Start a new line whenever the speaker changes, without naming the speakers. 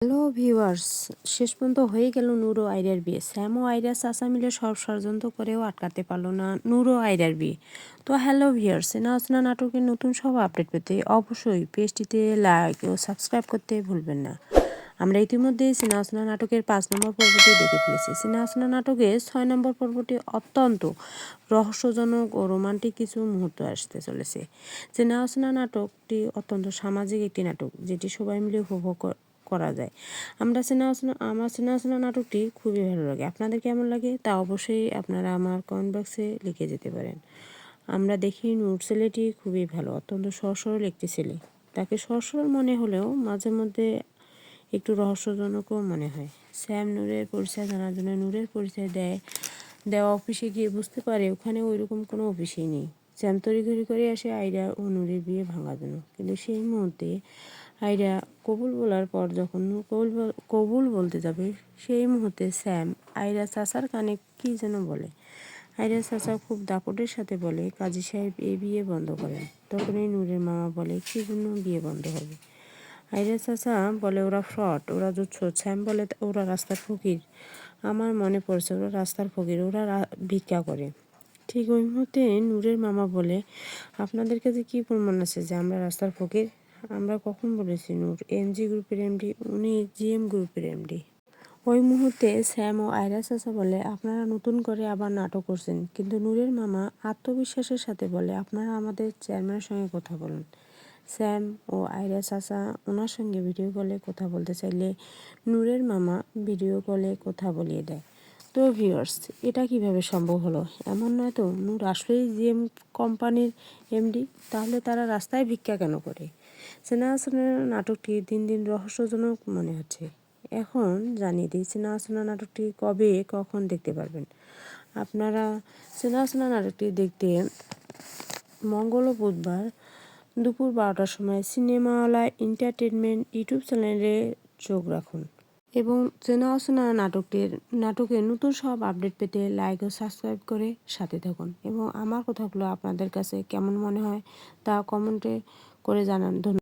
Hello viewers, শেষ পর্যন্ত হয়ে গেল নূর ও আয়রার বিয়ে। স্যাম ও আয়রা চাচা মিলে সব ষড়যন্ত্র করেও আটকাতে পারলো না নূর ও আয়রার বিয়ে। তো হ্যালো ভিউয়ার্স, চেনা অচেনা নাটকের নতুন সব আপডেট পেতে অবশ্যই পেজটিতে লাইক ও সাবস্ক্রাইব করতে ভুলবেন না। আমরা ইতিমধ্যে চেনা অচেনা নাটকের 5 নম্বর পর্বটি দেখে ফেলেছি। চেনা অচেনা নাটকের 6 নম্বর পর্বটি অত্যন্ত রহস্যজনক ও রোমান্টিক কিছু মুহূর্ত আসতে চলেছে। চেনা অচেনা নাটকটি অত্যন্ত সামাজিক একটি নাটক, যেটি সবাই মিলে উপভোগ করা যায়। আমার চেনা অচেনা নাটকটি খুবই ভালো লাগে। আপনাদের কেমন লাগে তা অবশ্যই আপনারা আমার কমেন্ট বক্সে লিখে যেতে পারেন। আমরা দেখি নূর ছেলেটি খুবই ভালো, অত্যন্ত সহজ সরল একটি ছেলে। তাকে সহজ সরল মনে হলেও মাঝে মধ্যে একটু রহস্যজনকও মনে হয়। স্যাম নূরের পরিচয় জানার জন্য নূরের পরিচয় দেওয়া অফিসে গিয়ে বুঝতে পারে ওখানে ওইরকম কোনো অফিসই নেই। স্যাম তড়িঘড়ি করে আসে আয়রা ও নূরের বিয়ে ভাঙার জন্য, কিন্তু সেই মুহূর্তে আয়রা কবুল বলার পর যখন কবুল বলতে যাবে, সেই মুহূর্তে স্যাম আয়রা চাচার কানে কি যেন বলে। আয়রা চাচা খুব দাপটের সাথে বলে, কাজী সাহেব এই বিয়ে বন্ধ করেন। তখনই নূরের মামা বলে, কী জন্য বিয়ে বন্ধ হবে? আয়রা চাচা বলে, ওরা ফ্রড, ওরা জুচ্ছোট। স্যাম বলে, ওরা রাস্তার ফকির। আমার মনে পড়ছে, ওরা রাস্তার ফকির, ওরা ভিক্ষা করে। ঠিক ওই মুহূর্তে নূরের মামা বলে, আপনাদের কাছে কি প্রমাণ আছে যে আমরা রাস্তার ফকির? আমরা কখন বলেছি? নূর এমজি গ্রুপের এমডি, উনি জিএম গ্রুপের এমডি। ওই মুহূর্তে স্যাম ও আয়রা চাচা বলে, আপনারা নতুন করে আবার নাটক করছেন। কিন্তু নূরের মামা আত্মবিশ্বাসের সাথে বলে, আপনারা আমাদের চেয়ারম্যানের সঙ্গে কথা বলুন। স্যাম ও আয়রা চাচা ওনার সঙ্গে ভিডিও কলে কথা বলতে চাইলে নূরের মামা ভিডিও কলে কথা বলিয়ে দেয়। তো ভিউয়ার্স, এটা কিভাবে সম্ভব হলো? এমন নয় তো নূর আসলেই জিএম কোম্পানির এমডি? তাহলে তারা রাস্তায় ভিক্ষা কেন করে? চেনা অচেনা নাটকটি দিন দিন রহস্যজনক মনে হচ্ছে। এখন জানিয়ে দিই, চেনা অচেনা নাটকটি কবে কখন দেখতে পারবেন। আপনারা চেনা অচেনা নাটকটি দেখতে মঙ্গল ও বুধবার দুপুর 12টার সময় সিনেমাওয়ালা এন্টারটেনমেন্ট ইউটিউব চ্যানেলে চোখ রাখুন। এবং চেনা অচেনা নাটকের নতুন সব আপডেট পেতে লাইক ও সাবস্ক্রাইব করে সাথে থাকুন। এবং আমার কথাগুলো আপনাদের কাছে কেমন মনে হয় তা কমেন্টে করে জানান। ধন্যবাদ।